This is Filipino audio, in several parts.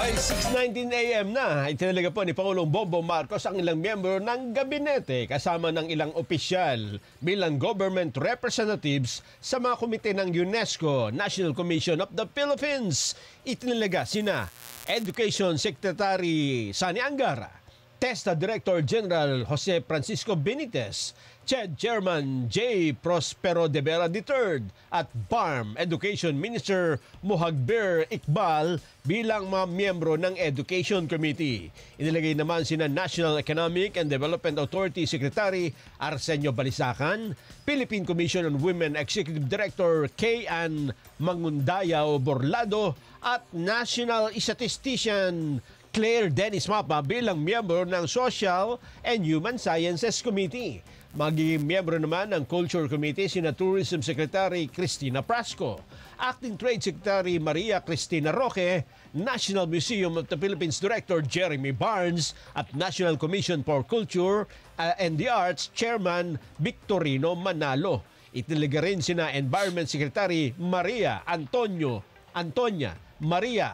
Ay 6:19 AM na, itinalaga po ni Pangulong Bongbong Marcos ang ilang miyembro ng gabinete kasama ng ilang opisyal bilang government representatives sa mga komite ng UNESCO, National Commission of the Philippines. Itinalaga sina Education Secretary Sani Angara, TESDA Director General Jose Francisco Benitez, CHED Chairman J. Prospero de Vera III at BARM Education Minister Mohagbir Iqbal bilang mga miyembro ng Education Committee. Inilagay naman sina National Economic and Development Authority Secretary Arsenio Balisacan, Philippine Commission on Women Executive Director K.Ann Mangundayao Borlado at National Statistician Claire Dennis Mapa bilang miyembro ng Social and Human Sciences Committee. Magiging miyembro naman ng Culture Committee sina Tourism Secretary Cristina Prasco, Acting Trade Secretary Maria Cristina Roque, National Museum of the Philippines Director Jeremy Barnes at National Commission for Culture and the Arts Chairman Victorino Manalo. Italaga rin sina Environment Secretary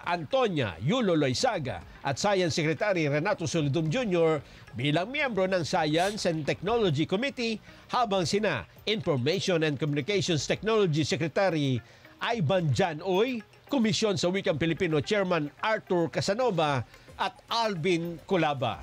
Antonia Yulo Loizaga at Science Secretary Renato Solidum Jr. bilang miyembro ng Science and Technology Committee, habang sina Information and Communications Technology Secretary Ivan Jan Oy, Komisyon sa Wikang Pilipino Chairman Arthur Casanova at Alvin Culaba.